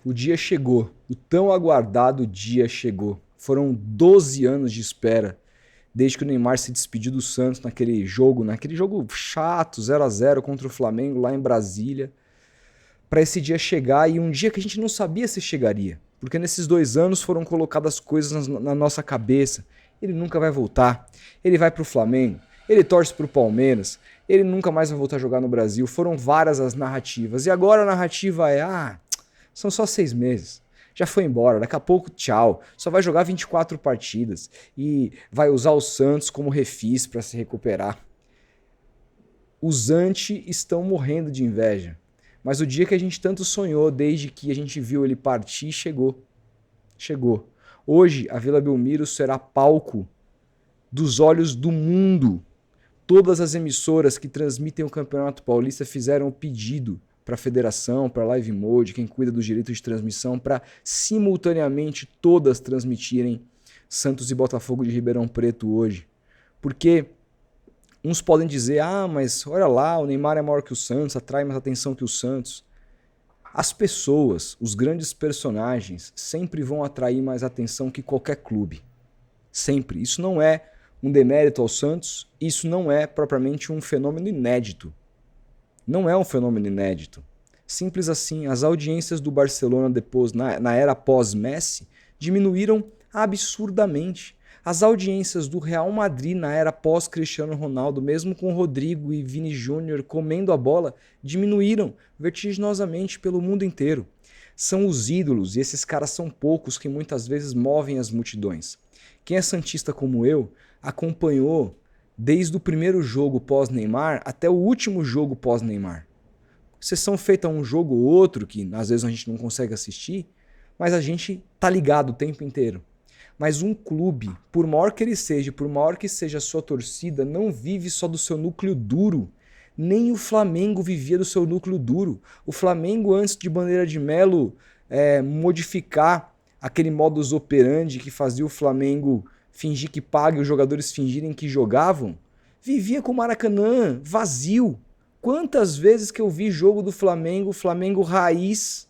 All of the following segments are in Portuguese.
O dia chegou. O tão aguardado dia chegou. Foram 12 anos de espera desde que o Neymar se despediu do Santos naquele jogo chato, 0-0 contra o Flamengo lá em Brasília, para esse dia chegar e um dia que a gente não sabia se chegaria, porque nesses 2 anos foram colocadas coisas na nossa cabeça. Ele nunca vai voltar, ele vai pro Flamengo, ele torce pro Palmeiras, ele nunca mais vai voltar a jogar no Brasil. Foram várias as narrativas e agora a narrativa são só 6 meses. Já foi embora, daqui a pouco tchau. Só vai jogar 24 partidas e vai usar o Santos como refis para se recuperar. Os anti estão morrendo de inveja. Mas o dia que a gente tanto sonhou desde que a gente viu ele partir chegou. Chegou. Hoje a Vila Belmiro será palco dos olhos do mundo. Todas as emissoras que transmitem o Campeonato Paulista fizeram o pedido para a federação, para a Live Mode, quem cuida dos direitos de transmissão, para simultaneamente todas transmitirem Santos e Botafogo de Ribeirão Preto hoje. Porque uns podem dizer, mas olha lá, o Neymar é maior que o Santos, atrai mais atenção que o Santos. As pessoas, os grandes personagens, sempre vão atrair mais atenção que qualquer clube. Sempre. Isso não é um demérito ao Santos, isso não é propriamente um fenômeno inédito. Não é um fenômeno inédito. Simples assim, as audiências do Barcelona depois, na era pós-Messi, diminuíram absurdamente. As audiências do Real Madrid na era pós-Cristiano Ronaldo, mesmo com Rodrigo e Vini Júnior comendo a bola, diminuíram vertiginosamente pelo mundo inteiro. São os ídolos, e esses caras são poucos, que muitas vezes movem as multidões. Quem é santista como eu, acompanhou desde o primeiro jogo pós-Neymar até o último jogo pós-Neymar. Exceção feita a um jogo ou outro, que às vezes a gente não consegue assistir, mas a gente tá ligado o tempo inteiro. Mas um clube, por maior que ele seja, por maior que seja a sua torcida, não vive só do seu núcleo duro. Nem o Flamengo vivia do seu núcleo duro. O Flamengo, antes de Bandeira de Melo modificar aquele modus operandi que fazia o Flamengo fingir que paga e os jogadores fingirem que jogavam, vivia com o Maracanã vazio. Quantas vezes que eu vi jogo do Flamengo raiz,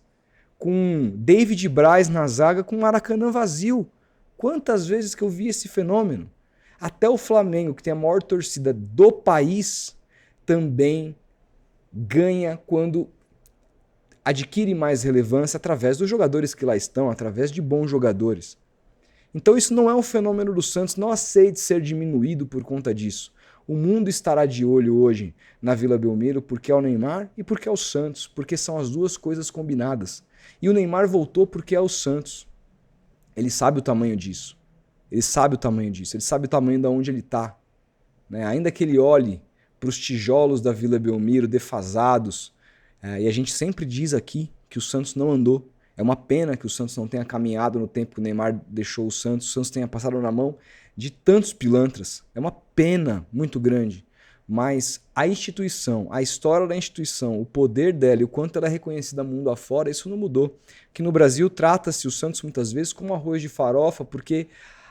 com David Braz na zaga, com o Maracanã vazio. Quantas vezes que eu vi esse fenômeno? Até o Flamengo, que tem a maior torcida do país, também ganha quando adquire mais relevância através dos jogadores que lá estão, através de bons jogadores. Então isso não é um fenômeno do Santos, não aceite ser diminuído por conta disso. O mundo estará de olho hoje na Vila Belmiro porque é o Neymar e porque é o Santos, porque são as duas coisas combinadas. E o Neymar voltou porque é o Santos. Ele sabe o tamanho disso. Ele sabe o tamanho disso. Ele sabe o tamanho de onde ele está. Ainda que ele olhe para os tijolos da Vila Belmiro defasados, e a gente sempre diz aqui que o Santos não andou. É uma pena que o Santos não tenha caminhado no tempo que o Neymar deixou o Santos tenha passado na mão de tantos pilantras. É uma pena muito grande. Mas a instituição, a história da instituição, o poder dela e o quanto ela é reconhecida mundo afora, isso não mudou. Que no Brasil trata-se o Santos muitas vezes como arroz de farofa, porque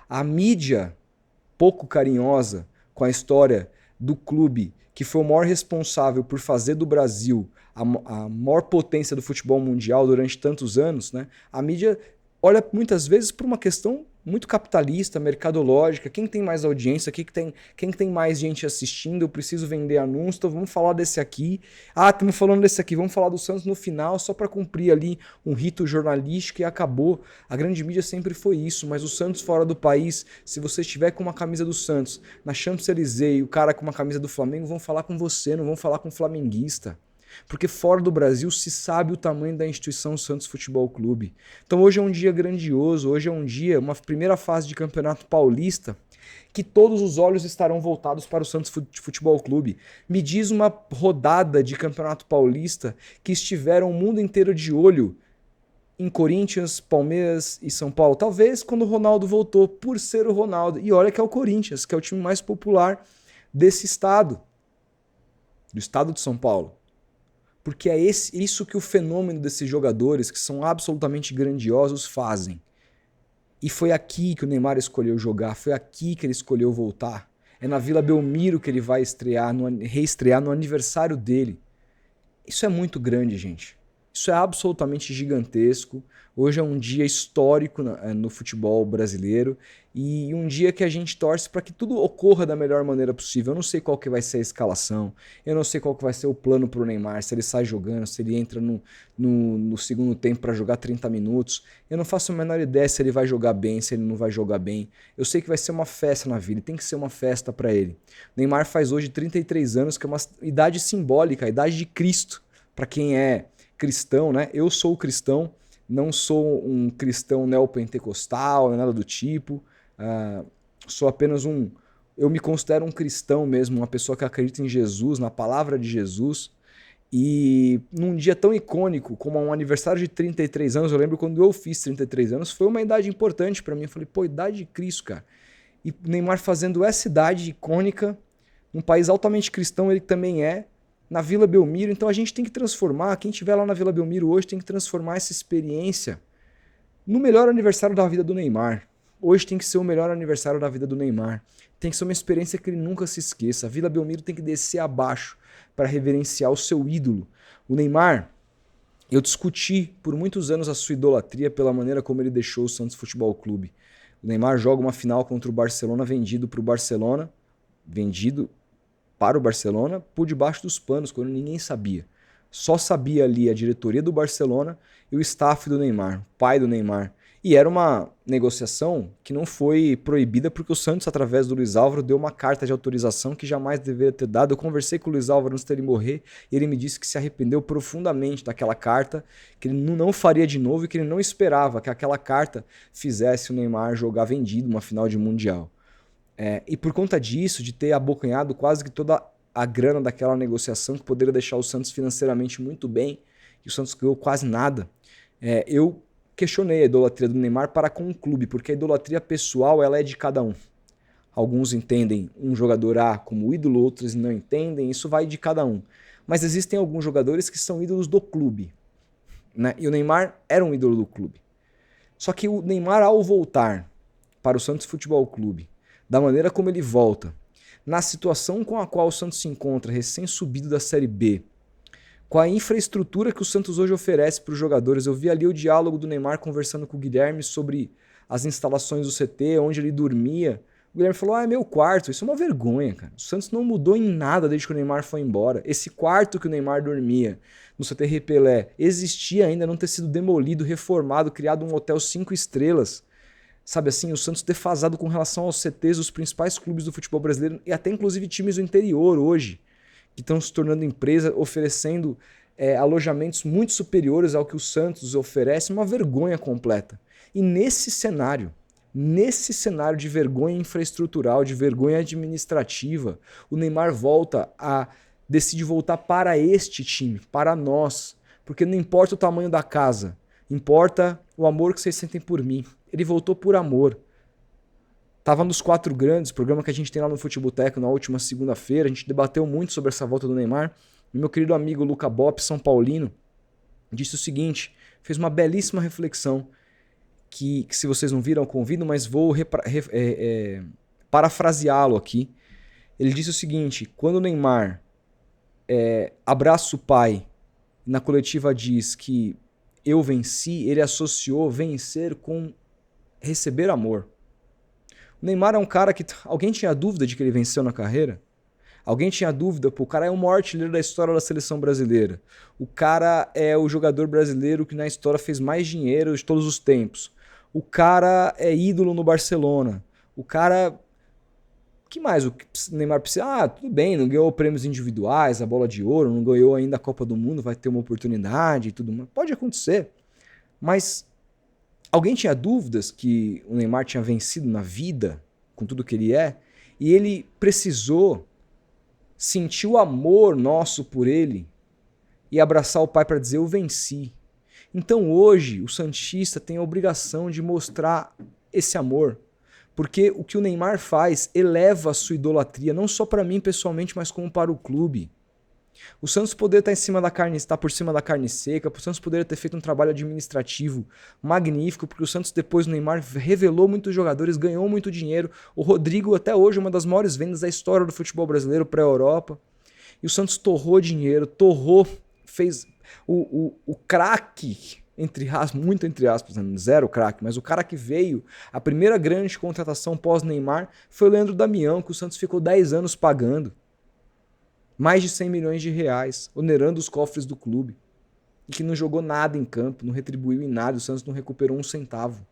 a mídia pouco carinhosa com a história do clube, que foi o maior responsável por fazer do Brasil a maior potência do futebol mundial durante tantos anos, a mídia olha muitas vezes por uma questão muito capitalista, mercadológica. Quem tem mais audiência? Quem tem mais gente assistindo? Eu preciso vender anúncio, então vamos falar desse aqui. Estamos falando desse aqui, vamos falar do Santos no final, só para cumprir ali um rito jornalístico e acabou. A grande mídia sempre foi isso, mas o Santos fora do país, se você estiver com uma camisa do Santos na Champs-Élysées e o cara com uma camisa do Flamengo, vão falar com você, não vão falar com o flamenguista. Porque fora do Brasil se sabe o tamanho da instituição Santos Futebol Clube. Então hoje é um dia grandioso, hoje é um dia, uma primeira fase de Campeonato Paulista, que todos os olhos estarão voltados para o Santos Futebol Clube. Me diz uma rodada de Campeonato Paulista que estiveram o mundo inteiro de olho em Corinthians, Palmeiras e São Paulo. Talvez quando o Ronaldo voltou, por ser o Ronaldo. E olha que é o Corinthians, que é o time mais popular desse estado, do estado de São Paulo. Porque é isso que o fenômeno desses jogadores, que são absolutamente grandiosos, fazem. E foi aqui que o Neymar escolheu jogar, foi aqui que ele escolheu voltar. É na Vila Belmiro que ele vai reestrear no aniversário dele. Isso é muito grande, gente. Isso é absolutamente gigantesco. Hoje é um dia histórico no futebol brasileiro e um dia que a gente torce para que tudo ocorra da melhor maneira possível. Eu não sei qual que vai ser a escalação, eu não sei qual que vai ser o plano para o Neymar, se ele sai jogando, se ele entra no segundo tempo para jogar 30 minutos. Eu não faço a menor ideia se ele vai jogar bem, se ele não vai jogar bem. Eu sei que vai ser uma festa na vida, tem que ser uma festa para ele. O Neymar faz hoje 33 anos, que é uma idade simbólica, a idade de Cristo, para quem é cristão, né? Eu sou cristão, não sou um cristão neopentecostal, nada do tipo. Sou apenas eu me considero um cristão mesmo, uma pessoa que acredita em Jesus, na palavra de Jesus. E num dia tão icônico como um aniversário de 33 anos, eu lembro quando eu fiz 33 anos, foi uma idade importante para mim. Eu falei, pô, idade de Cristo, cara. E o Neymar fazendo essa idade icônica, num país altamente cristão, ele também é, na Vila Belmiro. Então a gente tem que transformar, quem estiver lá na Vila Belmiro hoje tem que transformar essa experiência no melhor aniversário da vida do Neymar. Hoje tem que ser o melhor aniversário da vida do Neymar. Tem que ser uma experiência que ele nunca se esqueça. A Vila Belmiro tem que descer abaixo para reverenciar o seu ídolo. O Neymar, eu discuti por muitos anos a sua idolatria pela maneira como ele deixou o Santos Futebol Clube. O Neymar joga uma final contra o Barcelona, vendido para o Barcelona por debaixo dos panos, quando ninguém sabia. Só sabia ali a diretoria do Barcelona e o staff do Neymar, o pai do Neymar. E era uma negociação que não foi proibida porque o Santos, através do Luiz Álvaro, deu uma carta de autorização que jamais deveria ter dado. Eu conversei com o Luiz Álvaro antes dele morrer e ele me disse que se arrependeu profundamente daquela carta, que ele não faria de novo e que ele não esperava que aquela carta fizesse o Neymar jogar vendido uma final de Mundial. E por conta disso, de ter abocanhado quase que toda a grana daquela negociação que poderia deixar o Santos financeiramente muito bem, e o Santos ganhou quase nada, eu questionei a idolatria do Neymar para com o clube, porque a idolatria pessoal ela é de cada um. Alguns entendem um jogador A como ídolo, outros não entendem, isso vai de cada um. Mas existem alguns jogadores que são ídolos do clube, né? E o Neymar era um ídolo do clube. Só que o Neymar, ao voltar para o Santos Futebol Clube, da maneira como ele volta, na situação com a qual o Santos se encontra, recém-subido da Série B, com a infraestrutura que o Santos hoje oferece para os jogadores, eu vi ali o diálogo do Neymar conversando com o Guilherme sobre as instalações do CT, onde ele dormia. O Guilherme falou, é meu quarto, isso é uma vergonha, cara. O Santos não mudou em nada desde que o Neymar foi embora. Esse quarto que o Neymar dormia no CT Repelé existia ainda, não ter sido demolido, reformado, criado um hotel 5 estrelas. Sabe assim, o Santos defasado com relação aos CTs dos principais clubes do futebol brasileiro e até inclusive times do interior hoje, que estão se tornando empresa, oferecendo alojamentos muito superiores ao que o Santos oferece, uma vergonha completa. E nesse cenário de vergonha infraestrutural, de vergonha administrativa, o Neymar decide voltar para este time, para nós, porque não importa o tamanho da casa, importa o amor que vocês sentem por mim. Ele voltou por amor. Tava nos 4 Grandes, programa que a gente tem lá no Futeboteco na última segunda-feira. A gente debateu muito sobre essa volta do Neymar. E meu querido amigo Luca Bop, São Paulino, disse o seguinte, fez uma belíssima reflexão, que se vocês não viram, convido, mas vou parafraseá-lo aqui. Ele disse o seguinte, quando o Neymar abraça o pai, na coletiva diz que eu venci, ele associou vencer com receber amor. O Neymar é um cara que... Alguém tinha dúvida de que ele venceu na carreira? Alguém tinha dúvida? Pô, o cara é o maior artilheiro da história da seleção brasileira. O cara é o jogador brasileiro que na história fez mais dinheiro de todos os tempos. O cara é ídolo no Barcelona. O cara... O que mais o Neymar precisa? Tudo bem, não ganhou prêmios individuais, a bola de ouro, não ganhou ainda a Copa do Mundo, vai ter uma oportunidade e tudo mais. Pode acontecer. Mas... Alguém tinha dúvidas que o Neymar tinha vencido na vida, com tudo que ele é, e ele precisou sentir o amor nosso por ele e abraçar o pai para dizer, eu venci. Então hoje o santista tem a obrigação de mostrar esse amor, porque o que o Neymar faz eleva a sua idolatria, não só para mim pessoalmente, mas como para o clube. O Santos poderia estar por cima da carne seca, o Santos poderia ter feito um trabalho administrativo magnífico, porque o Santos depois do Neymar revelou muitos jogadores, ganhou muito dinheiro. O Rodrigo até hoje é uma das maiores vendas da história do futebol brasileiro para a Europa. E o Santos torrou dinheiro, fez O craque, muito entre aspas, né? Zero craque, mas o cara que veio, a primeira grande contratação pós-Neymar foi o Leandro Damião, que o Santos ficou 10 anos pagando. Mais de 100 milhões de reais, onerando os cofres do clube. E que não jogou nada em campo, não retribuiu em nada, o Santos não recuperou um centavo.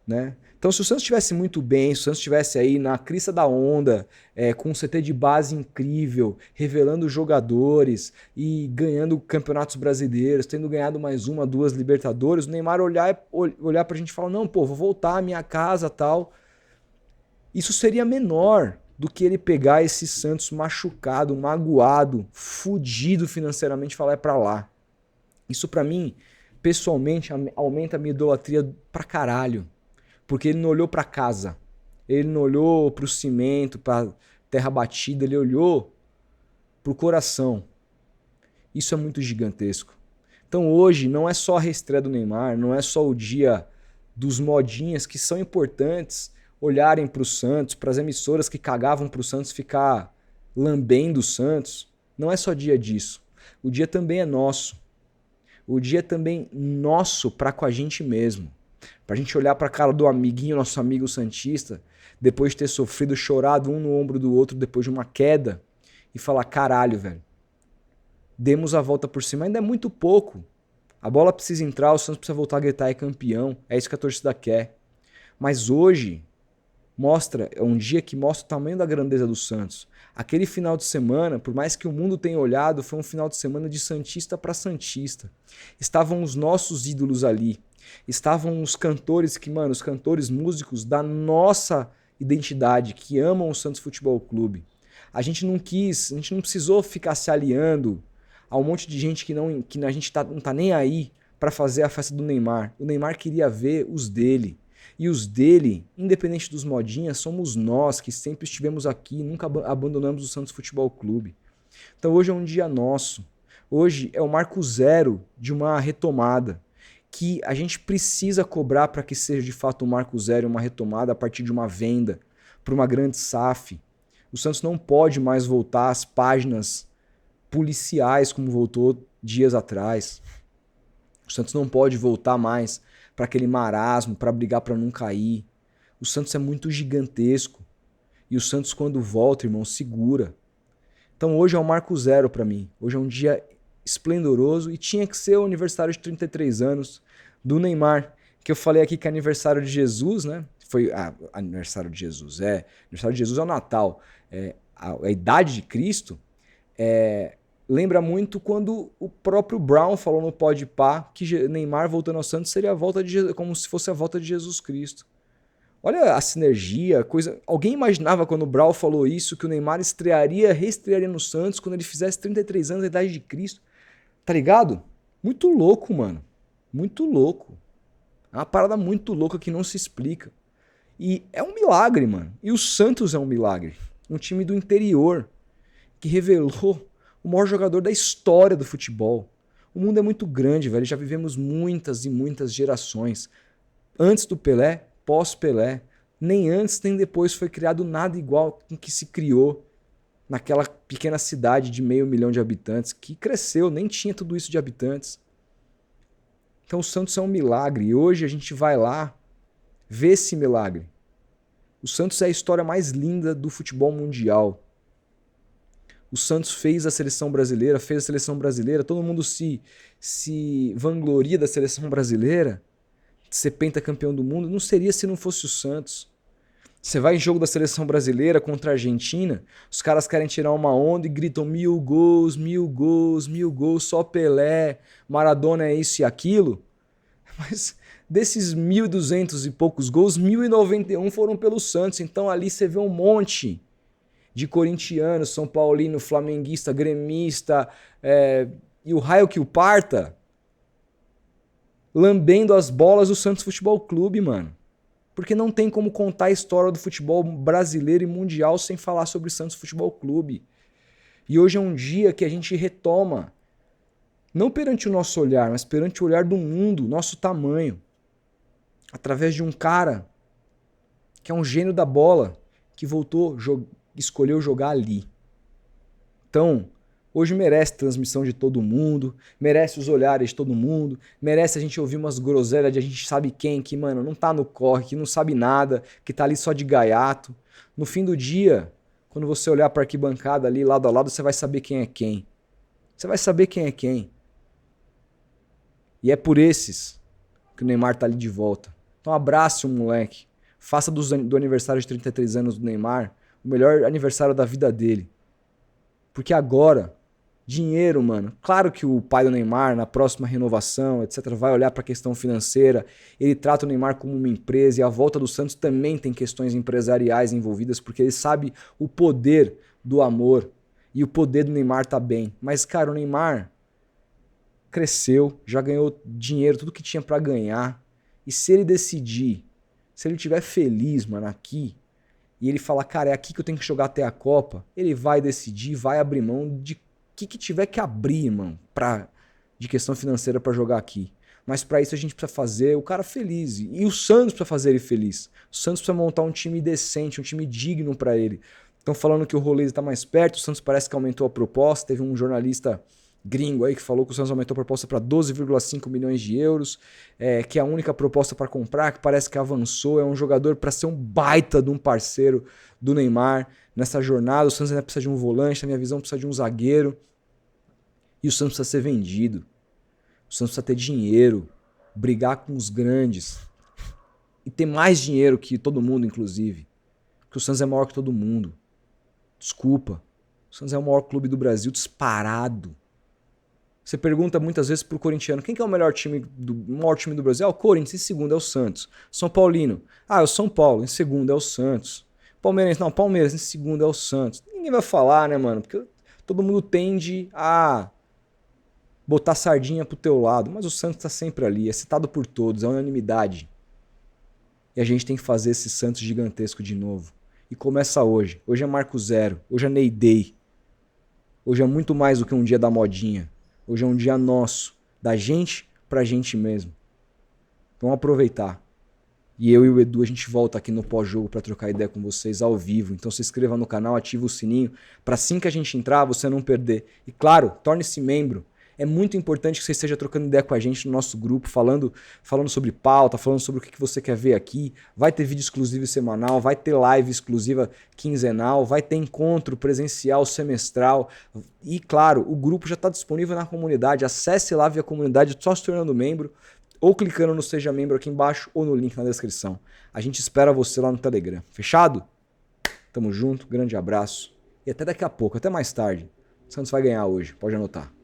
Né? Então, se o Santos estivesse muito bem, se o Santos estivesse aí na crista da onda, com um CT de base incrível, revelando jogadores e ganhando campeonatos brasileiros, tendo ganhado mais uma, duas Libertadores, o Neymar olhar pra gente e falar, não, pô, vou voltar à minha casa, tal. Isso seria menor do que ele pegar esse Santos machucado, magoado, fudido financeiramente e falar é pra lá. Isso pra mim, pessoalmente, aumenta a minha idolatria pra caralho. Porque ele não olhou para casa, ele não olhou para o cimento, para terra batida, ele olhou para o coração. Isso é muito gigantesco. Então hoje não é só a reestreia do Neymar, não é só o dia dos modinhas que são importantes olharem para o Santos, para as emissoras que cagavam para o Santos ficar lambendo o Santos. Não é só dia disso. O dia também é nosso. O dia é também nosso para com a gente mesmo. Pra gente olhar pra cara do amiguinho, nosso amigo santista, depois de ter sofrido, chorado um no ombro do outro depois de uma queda e falar, caralho, velho, demos a volta por cima, ainda é muito pouco. A bola precisa entrar, o Santos precisa voltar a gritar, é campeão, é isso que a torcida quer. Mas hoje é um dia que mostra o tamanho da grandeza do Santos. Aquele final de semana, por mais que o mundo tenha olhado, foi um final de semana de santista para santista. Estavam os nossos ídolos ali. Estavam os cantores os cantores músicos da nossa identidade, que amam o Santos Futebol Clube. A gente não precisou ficar se aliando a um monte de gente que a gente não tá nem aí para fazer a festa do Neymar. O Neymar queria ver os dele. E os dele, independente dos modinhas, somos nós que sempre estivemos aqui, nunca abandonamos o Santos Futebol Clube. Então hoje é um dia nosso. Hoje é o marco zero de uma retomada que a gente precisa cobrar para que seja de fato um marco zero, uma retomada a partir de uma venda para uma grande SAF. O Santos não pode mais voltar às páginas policiais como voltou dias atrás. O Santos não pode voltar mais para aquele marasmo, para brigar para não cair. O Santos é muito gigantesco. E o Santos, quando volta, irmão, segura. Então hoje é um marco zero para mim. Hoje é um dia esplendoroso e tinha que ser o aniversário de 33 anos do Neymar, que eu falei aqui que é aniversário de Jesus, né? Foi aniversário de Jesus, aniversário de Jesus é o Natal. A idade de Cristo lembra muito quando o próprio Brown falou no Podpah que Neymar voltando ao Santos seria a volta de Jesus, como se fosse a volta de Jesus Cristo. Olha a sinergia, coisa. Alguém imaginava quando o Brown falou isso que o Neymar reestrearia no Santos quando ele fizesse 33 anos da idade de Cristo? Tá ligado? Muito louco, mano. Muito louco. É uma parada muito louca que não se explica. E é um milagre, mano. E o Santos é um milagre. Um time do interior que revelou o maior jogador da história do futebol. O mundo é muito grande, velho. Já vivemos muitas e muitas gerações. Antes do Pelé, pós-Pelé. Nem antes nem depois foi criado nada igual com que se criou naquela pequena cidade de 500 mil de habitantes, que cresceu, nem tinha tudo isso de habitantes. Então o Santos é um milagre e hoje a gente vai lá ver esse milagre. O Santos é a história mais linda do futebol mundial. O Santos fez a seleção brasileira, todo mundo se vangloria da seleção brasileira, de ser pentacampeão do mundo, não seria se não fosse o Santos. Você vai em jogo da seleção brasileira contra a Argentina, os caras querem tirar uma onda e gritam 1000 gols, 1000 gols, 1000 gols, só Pelé, Maradona é isso e aquilo. Mas desses 1.200 e poucos gols, 1.091 foram pelo Santos. Então ali você vê um monte de corintiano, São Paulino, flamenguista, gremista e o raio que o parta lambendo as bolas do Santos Futebol Clube, mano. Porque não tem como contar a história do futebol brasileiro e mundial sem falar sobre o Santos Futebol Clube. E hoje é um dia que a gente retoma, não perante o nosso olhar, mas perante o olhar do mundo, nosso tamanho, através de um cara que é um gênio da bola, que escolheu jogar ali. Então, Hoje merece transmissão de todo mundo, merece os olhares de todo mundo, merece a gente ouvir umas groselhas de a gente sabe quem, que, mano, não tá no corre, que não sabe nada, que tá ali só de gaiato. No fim do dia, quando você olhar pra arquibancada ali, lado a lado, você vai saber quem é quem. Você vai saber quem é quem. E é por esses que o Neymar tá ali de volta. Então abrace o moleque. Faça do aniversário de 33 anos do Neymar o melhor aniversário da vida dele. Porque agora, dinheiro, mano. Claro que o pai do Neymar, na próxima renovação, etc., vai olhar para a questão financeira. Ele trata o Neymar como uma empresa e a volta do Santos também tem questões empresariais envolvidas, porque ele sabe o poder do amor e o poder do Neymar tá bem. Mas, cara, o Neymar cresceu, já ganhou dinheiro, tudo que tinha para ganhar. E se ele decidir, se ele estiver feliz, mano, aqui, e ele falar, cara, é aqui que eu tenho que jogar até a Copa, ele vai decidir, vai abrir mão de que tiver que abrir, mano, de questão financeira para jogar aqui. Mas para isso a gente precisa fazer o cara feliz. E o Santos precisa fazer ele feliz. O Santos precisa montar um time decente, um time digno para ele. Estão falando que o Rolê está mais perto, o Santos parece que aumentou a proposta. Teve um jornalista gringo aí que falou que o Santos aumentou a proposta para 12,5 milhões de euros, que é a única proposta para comprar, que parece que avançou. É um jogador para ser um baita de um parceiro do Neymar nessa jornada. O Santos ainda precisa de um volante, na minha visão precisa de um zagueiro. E o Santos precisa ser vendido. O Santos precisa ter dinheiro, brigar com os grandes e ter mais dinheiro que todo mundo, inclusive. Porque o Santos é maior que todo mundo. Desculpa. O Santos é o maior clube do Brasil disparado. Você pergunta muitas vezes pro corintiano, quem que é o maior time do Brasil? Ah, o Corinthians, em segundo é o Santos. São Paulino, é o São Paulo, em segundo é o Santos. Palmeirense, não, Palmeiras, em segundo é o Santos. Ninguém vai falar, né, mano? Porque todo mundo tende a botar sardinha pro teu lado, mas o Santos tá sempre ali, é citado por todos, é unanimidade. E a gente tem que fazer esse Santos gigantesco de novo. E começa hoje. Hoje é Marco Zero, hoje é Ney Day. Hoje é muito mais do que um dia da modinha. Hoje é um dia nosso, da gente pra gente mesmo. Vamos aproveitar. E eu e o Edu, a gente volta aqui no pós-jogo pra trocar ideia com vocês ao vivo. Então se inscreva no canal, ativa o sininho, pra assim que a gente entrar, você não perder. E claro, torne-se membro. É muito importante que você esteja trocando ideia com a gente no nosso grupo, falando sobre pauta, falando sobre o que você quer ver aqui. Vai ter vídeo exclusivo semanal, vai ter live exclusiva quinzenal, vai ter encontro presencial semestral. E claro, o grupo já está disponível na comunidade. Acesse lá via comunidade, só se tornando membro, ou clicando no Seja Membro aqui embaixo ou no link na descrição. A gente espera você lá no Telegram. Fechado? Tamo junto, grande abraço. E até daqui a pouco, até mais tarde. O Santos vai ganhar hoje, pode anotar.